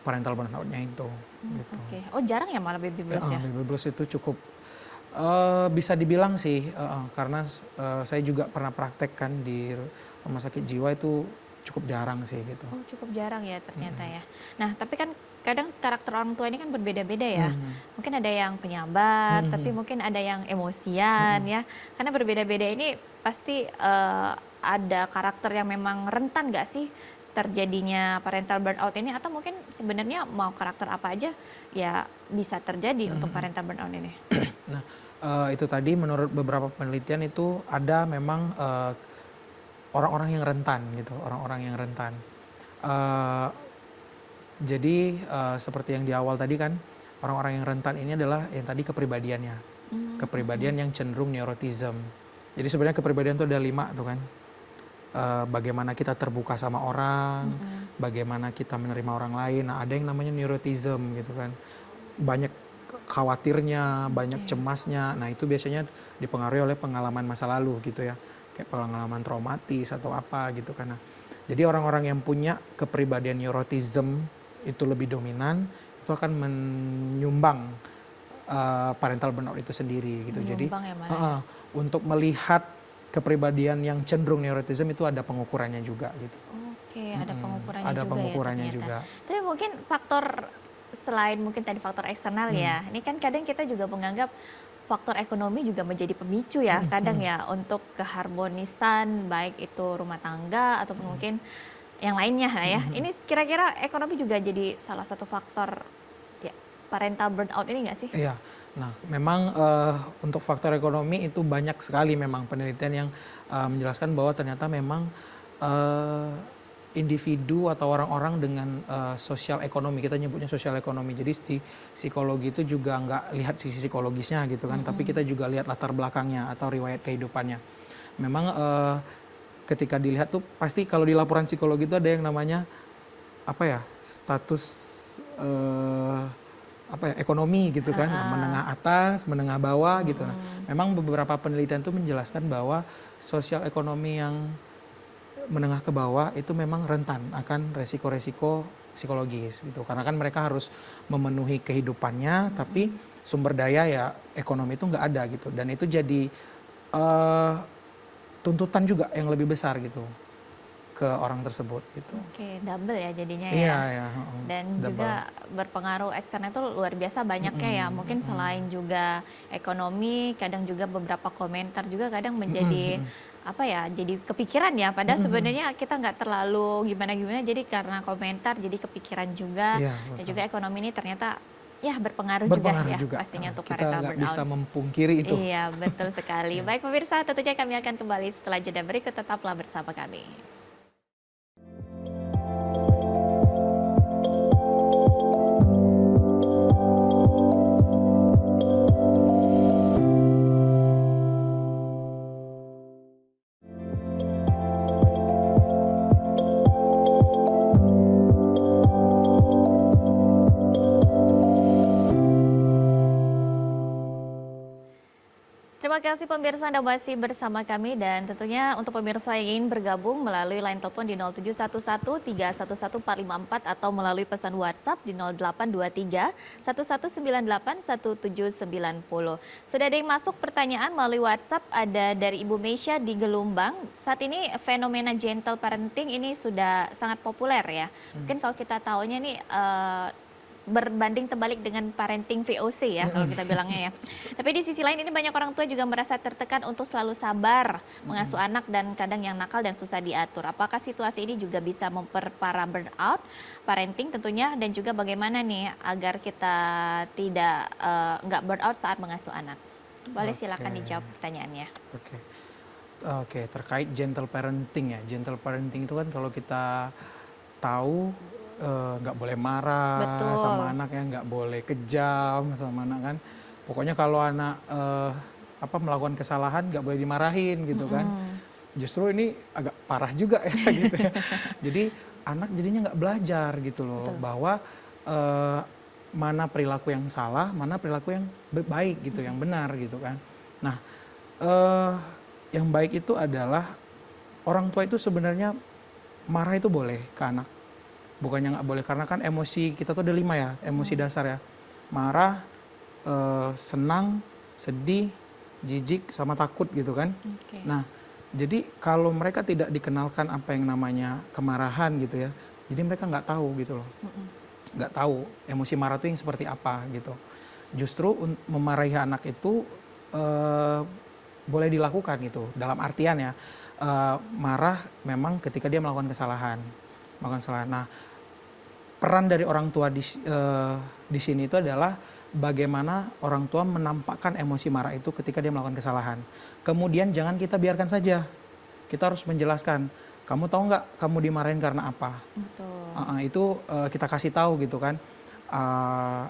parental burnout-nya itu. Gitu. Oke, oh jarang ya malah baby blues ya. Baby blues itu cukup bisa dibilang sih, karena saya juga pernah praktek kan di rumah sakit jiwa, itu cukup jarang sih gitu. Oh cukup jarang ya ternyata ya. Nah tapi kan kadang karakter orang tua ini kan berbeda-beda ya. Mungkin ada yang penyabar, tapi mungkin ada yang emosian ya. Karena berbeda-beda ini pasti ada karakter yang memang rentan gak sih terjadinya parental burnout ini, atau mungkin sebenarnya mau karakter apa aja ya bisa terjadi untuk parental burnout ini. Nah, itu tadi menurut beberapa penelitian itu ada memang orang-orang yang rentan gitu, orang-orang yang rentan. Jadi seperti yang di awal tadi kan, orang-orang yang rentan ini adalah yang tadi kepribadiannya, kepribadian yang cenderung neurotism. Jadi sebenarnya kepribadian itu ada 5 tuh kan. Bagaimana kita terbuka sama orang, bagaimana kita menerima orang lain. Nah ada yang namanya neurotism gitu kan. Banyak khawatirnya, banyak cemasnya. Nah itu biasanya dipengaruhi oleh pengalaman masa lalu gitu ya, kayak pengalaman traumatis atau apa gitu kan. Nah, jadi orang-orang yang punya kepribadian neuroticism itu lebih dominan, itu akan menyumbang parental burnout itu sendiri gitu. Jadi Menyumbang ya malah ya. untuk melihat kepribadian yang cenderung neuroticism itu ada pengukurannya juga gitu. Oke, ada pengukurannya Ada juga ya pengukurannya ternyata. juga. Tapi mungkin faktor selain mungkin tadi faktor eksternal ya, ini kan kadang kita juga menganggap faktor ekonomi juga menjadi pemicu ya kadang ya untuk keharmonisan baik itu rumah tangga ataupun mungkin yang lainnya lah ya. Ini kira-kira ekonomi juga jadi salah satu faktor ya parental burnout ini nggak sih? Iya. Nah, memang untuk faktor ekonomi itu banyak sekali memang penelitian yang menjelaskan bahwa ternyata memang individu atau orang-orang dengan sosial ekonomi, kita nyebutnya sosial ekonomi. Jadi di psikologi itu juga nggak lihat sisi psikologisnya gitu kan, tapi kita juga lihat latar belakangnya atau riwayat kehidupannya. Memang ketika dilihat tuh pasti kalau di laporan psikologi itu ada yang namanya apa ya, status apa ya, ekonomi gitu kan, menengah atas, menengah bawah gitu. Nah, memang beberapa penelitian itu menjelaskan bahwa sosial ekonomi yang menengah ke bawah itu memang rentan akan resiko-resiko psikologis gitu. Karena kan mereka harus memenuhi kehidupannya, tapi sumber daya ya ekonomi itu nggak ada gitu. Dan itu jadi tuntutan juga yang lebih besar gitu ke orang tersebut gitu. Oke, double ya jadinya Iya ya. ya. Dan juga berpengaruh eksternal itu luar biasa banyaknya ya. Mungkin selain juga ekonomi, kadang juga beberapa komentar juga kadang menjadi apa ya, jadi kepikiran ya. Padahal sebenarnya kita nggak terlalu gimana-gimana. Jadi karena komentar jadi kepikiran juga. Iya, Dan betul. juga ekonomi ini ternyata ya berpengaruh, Berpengaruh juga ya juga. pastinya untuk Kita parental nggak burnout. bisa memungkiri itu. Iya, betul sekali. Baik pemirsa, tentunya kami akan kembali setelah jeda berikut. Tetaplah bersama kami. Terima kasih pemirsa Anda masih bersama kami dan tentunya untuk pemirsa yang ingin bergabung melalui line telepon di 0711 311 454 atau melalui pesan WhatsApp di 0823 1198 1790. Sudah ada yang masuk pertanyaan melalui WhatsApp, ada dari Ibu Meisha di Gelumbang. Saat ini fenomena gentle parenting ini sudah sangat populer ya. Mungkin kalau kita tahunya nih berbanding terbalik dengan parenting VOC ya kalau kita bilangnya ya. Tapi di sisi lain ini banyak orang tua juga merasa tertekan untuk selalu sabar mengasuh anak dan kadang yang nakal dan susah diatur. Apakah situasi ini juga bisa memperparah burnout parenting tentunya, dan juga bagaimana nih agar kita tidak nggak burnout saat mengasuh anak? Boleh silakan dijawab pertanyaannya. Oke, terkait gentle parenting ya. Gentle parenting itu kan kalau kita tahu nggak boleh marah Betul. sama anak ya, nggak boleh kejam sama anak kan. Pokoknya kalau anak melakukan kesalahan nggak boleh dimarahin gitu kan. Justru ini agak parah juga ya gitu ya. Jadi anak jadinya nggak belajar gitu loh. Betul. Bahwa mana perilaku yang salah, mana perilaku yang baik gitu, yang benar gitu kan. Nah, yang baik itu adalah orang tua itu sebenarnya marah itu boleh ke anak. Bukannya nggak boleh, karena kan emosi kita tuh ada 5 ya, emosi dasar ya. Marah, senang, sedih, jijik, sama takut gitu kan. Oke. Nah, jadi kalau mereka tidak dikenalkan apa yang namanya kemarahan gitu ya, jadi mereka nggak tahu gitu loh. Nggak tahu emosi marah itu yang seperti apa gitu. Justru memarahi anak itu boleh dilakukan gitu, dalam artian ya, marah memang ketika dia melakukan kesalahan. Nah, peran dari orang tua di sini itu adalah bagaimana orang tua menampakkan emosi marah itu ketika dia melakukan kesalahan. Kemudian jangan kita biarkan saja. Kita harus menjelaskan, kamu tahu nggak kamu dimarahin karena apa? Betul. Itu kita kasih tahu gitu kan.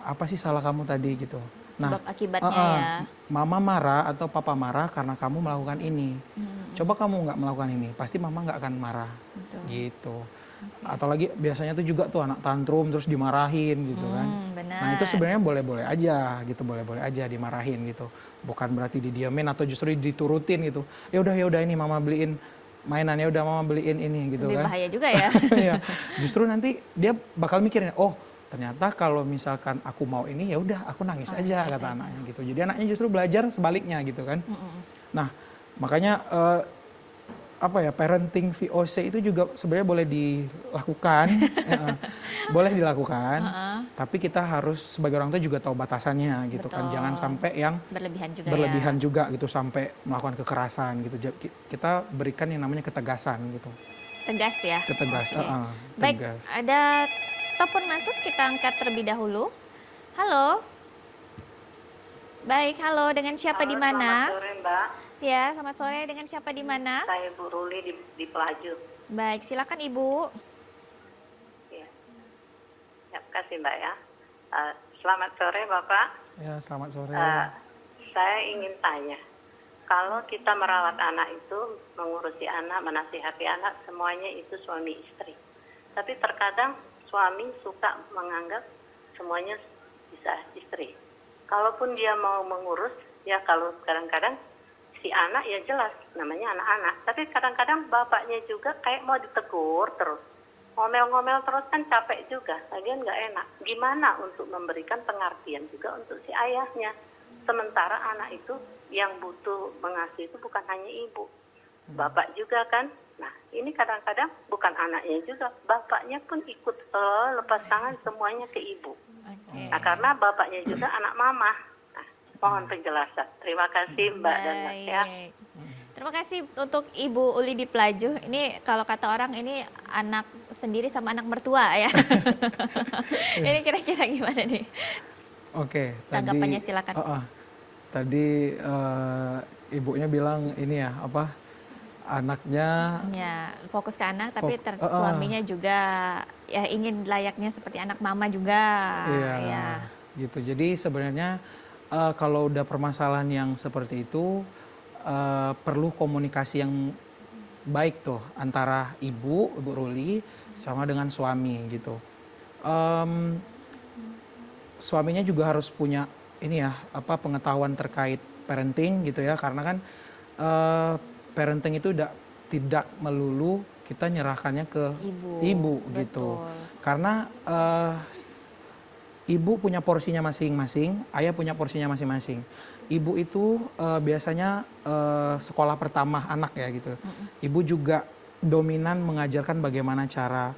Apa sih salah kamu tadi gitu. Nah, Sebab akibatnya ya. mama marah atau papa marah karena kamu melakukan ini. Coba kamu nggak melakukan ini, pasti mama nggak akan marah. Betul. Gitu. Atau lagi biasanya tuh juga tuh anak tantrum terus dimarahin gitu kan. Benar. Nah itu sebenarnya boleh-boleh aja gitu, boleh-boleh aja dimarahin gitu. Bukan berarti didiamin atau justru diturutin gitu. Ya udah ini mama beliin mainan, ya udah mama beliin ini gitu Lebih kan. bahaya juga ya. Iya. Justru nanti dia bakal mikirnya, oh ternyata kalau misalkan aku mau ini ya udah aku nangis aja nangis kata aja. anaknya gitu. Jadi anaknya justru belajar sebaliknya gitu kan. Nah makanya apa ya, parenting VOC itu juga sebenarnya boleh dilakukan, ya, boleh dilakukan, tapi kita harus sebagai orang tua juga tahu batasannya gitu kan, jangan Betul. sampai yang Berlebihan juga berlebihan ya. juga gitu sampai melakukan kekerasan gitu. Kita berikan yang namanya ketegasan gitu, Tegas ya. ketegas, Oke. Baik, tegas. ada telepon masuk, kita angkat terlebih dahulu. Halo. Baik, halo, dengan siapa di mana? Selamat sore Mbak, Ya, selamat sore, dengan siapa di mana? saya Bu Ruli di Pelaju. Baik, silakan Ibu. Ya. Terima kasih Mbak ya. Selamat sore Bapak. Ya selamat sore. Saya ingin tanya, kalau kita merawat anak itu, mengurusi anak, menasihati anak, semuanya itu suami istri. Tapi terkadang suami suka menganggap semuanya bisa istri. Kalaupun dia mau mengurus, ya kalau kadang-kadang si anak ya jelas namanya anak-anak, tapi kadang-kadang bapaknya juga kayak mau ditegur terus, ngomel-ngomel terus kan capek juga, lagian nggak enak. Gimana untuk memberikan pengertian juga untuk si ayahnya, sementara anak itu yang butuh mengasihi itu bukan hanya ibu, bapak juga kan. Nah ini kadang-kadang bukan anaknya juga, bapaknya pun ikut lepas tangan semuanya ke ibu. Oke. Nah karena bapaknya juga anak mama. Mohon penjelasan. Terima kasih Mbak dan Mas ya. Baik. Terima kasih untuk Ibu Uli di Pelaju. Ini kalau kata orang ini anak sendiri sama anak mertua ya. Ini kira-kira gimana nih? Oke, Tanggapannya silakan. Tadi ibunya bilang ini ya apa, anaknya Ya, fokus ke anak tapi Fok- suaminya juga ya ingin layaknya seperti anak mama juga. iya, Ya. gitu. Jadi sebenarnya kalau udah permasalahan yang seperti itu perlu komunikasi yang baik tuh antara ibu Ruli sama dengan suami gitu. Em, Suaminya juga harus punya ini ya apa, pengetahuan terkait parenting gitu ya, karena kan parenting itu tidak melulu kita nyerahkannya ke ibu gitu. Betul. Karena ibu punya porsinya masing-masing, ayah punya porsinya masing-masing. Ibu itu biasanya sekolah pertama anak ya gitu. Ibu juga dominan mengajarkan bagaimana cara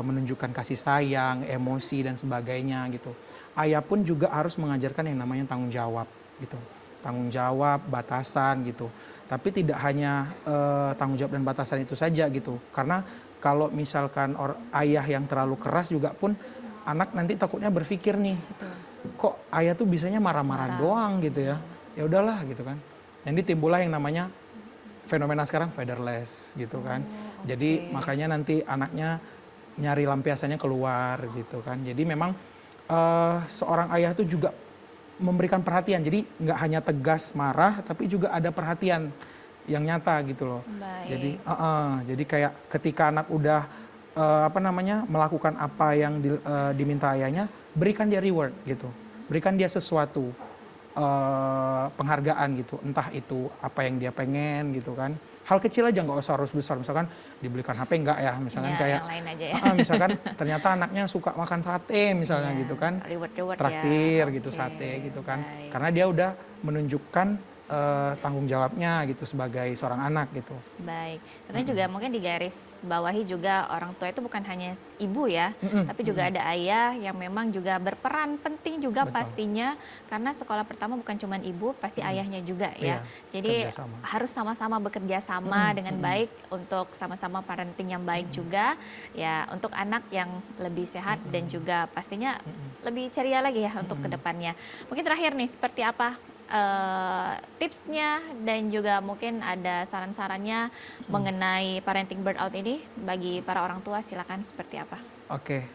menunjukkan kasih sayang, emosi dan sebagainya gitu. Ayah pun juga harus mengajarkan yang namanya tanggung jawab gitu. Tanggung jawab, batasan gitu. Tapi tidak hanya tanggung jawab dan batasan itu saja gitu. Karena kalau misalkan ayah yang terlalu keras juga pun anak nanti takutnya berpikir nih, kok ayah tuh bisanya marah-marah doang gitu ya. Ya udahlah gitu kan. Jadi timbullah yang namanya fenomena sekarang fatherless gitu kan. Jadi makanya nanti anaknya nyari lampiasannya keluar gitu kan. Jadi memang seorang ayah tuh juga memberikan perhatian. Jadi nggak hanya tegas marah, tapi juga ada perhatian yang nyata gitu loh. Baik. Jadi kayak ketika anak udah melakukan apa yang diminta ayahnya, berikan dia reward gitu, berikan dia sesuatu penghargaan gitu, entah itu apa yang dia pengen gitu kan. Hal kecil aja, nggak usah harus besar, misalkan dibelikan HP enggak ya, misalkan Ya, kayak yang lain aja ya. misalkan ternyata anaknya suka makan sate misalnya Ya, gitu kan, reward ya. traktir gitu Oke, sate gitu kan, baik. karena dia udah menunjukkan tanggung jawabnya gitu sebagai seorang anak gitu. Baik, tentunya juga mungkin di garis bawahi juga orang tua itu bukan hanya ibu ya, tapi juga ada ayah yang memang juga berperan penting juga Betul. pastinya, karena sekolah pertama bukan cuma ibu, pasti ayahnya juga ya. Iya, Jadi kerjasama. harus sama-sama bekerja sama dengan baik untuk sama-sama parenting yang baik juga, ya untuk anak yang lebih sehat dan juga pastinya lebih ceria lagi ya untuk kedepannya. Mungkin terakhir nih, seperti apa tipsnya dan juga mungkin ada saran-sarannya mengenai parenting burnout ini bagi para orang tua, silakan seperti apa? Oke,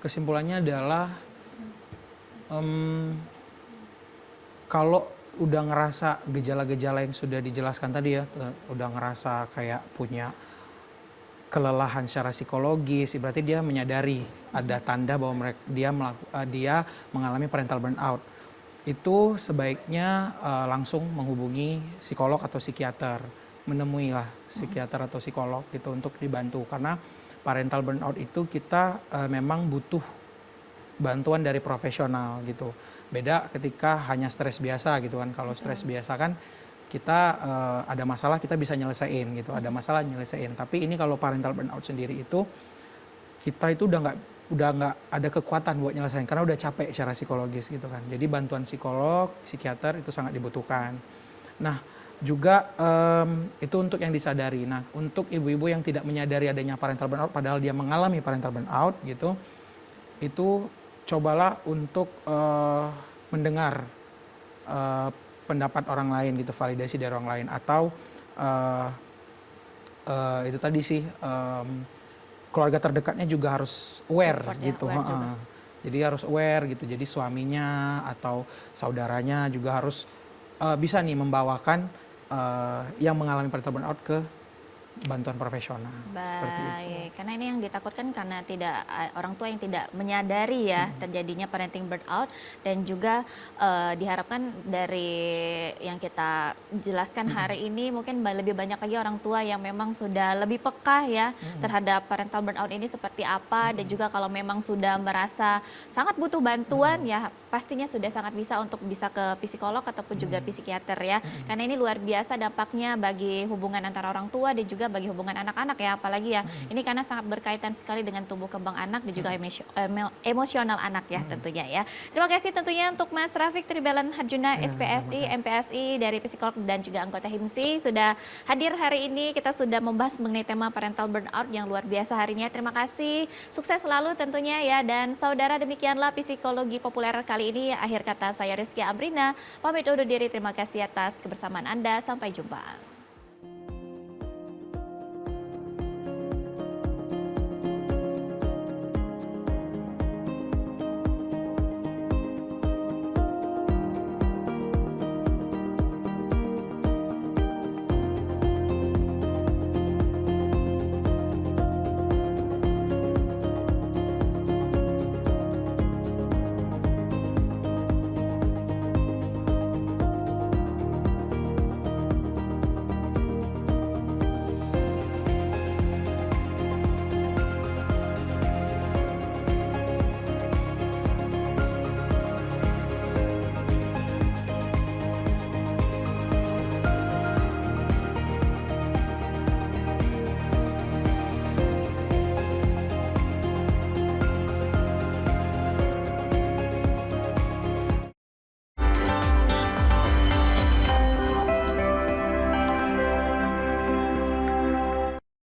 kesimpulannya adalah kalau udah ngerasa gejala-gejala yang sudah dijelaskan tadi ya, udah ngerasa kayak punya kelelahan secara psikologis, berarti dia menyadari ada tanda bahwa dia mengalami parental burnout. Itu sebaiknya langsung menghubungi psikolog atau psikiater, menemui lah psikiater atau psikolog gitu untuk dibantu, karena parental burnout itu kita memang butuh bantuan dari profesional gitu. Beda ketika hanya stres biasa gitu kan. Kalau stres biasa kan kita ada masalah kita bisa nyelesain gitu, ada masalah nyelesain. Tapi ini kalau parental burnout sendiri itu kita itu udah nggak ada kekuatan buat nyelesain karena udah capek secara psikologis gitu kan. Jadi bantuan psikolog, psikiater itu sangat dibutuhkan. Nah juga itu untuk yang disadari. Nah untuk ibu-ibu yang tidak menyadari adanya parental burnout padahal dia mengalami parental burnout gitu, itu cobalah untuk mendengar pendapat orang lain gitu, validasi dari orang lain, atau itu tadi sih keluarga terdekatnya juga harus aware gitu. Jadi harus aware gitu. Jadi suaminya atau saudaranya juga harus bisa nih membawakan yang mengalami parental burnout ke bantuan profesional. Baik, karena ini yang ditakutkan karena tidak orang tua yang tidak menyadari ya terjadinya parenting burnout, dan juga diharapkan dari yang kita jelaskan hari ini mungkin lebih banyak lagi orang tua yang memang sudah lebih peka ya terhadap parental burnout ini seperti apa, dan juga kalau memang sudah merasa sangat butuh bantuan ya pastinya sudah sangat bisa ke psikolog ataupun juga psikiater ya, karena ini luar biasa dampaknya bagi hubungan antara orang tua dan juga bagi hubungan anak-anak ya, apalagi ya ini karena sangat berkaitan sekali dengan tumbuh kembang anak dan juga emosional anak ya tentunya ya. Terima kasih tentunya untuk Mas Rafiq Tribalan Harjuna, SPSI, MPSI dari psikolog dan juga anggota HIMSI sudah hadir hari ini. Kita sudah membahas mengenai tema parental burnout yang luar biasa hari ini. Terima kasih, sukses selalu tentunya ya. Dan saudara, demikianlah Psikologi Populer kali ini. Akhir kata saya Rizkia Amrina, pamit undur diri. Terima kasih atas kebersamaan Anda. Sampai jumpa.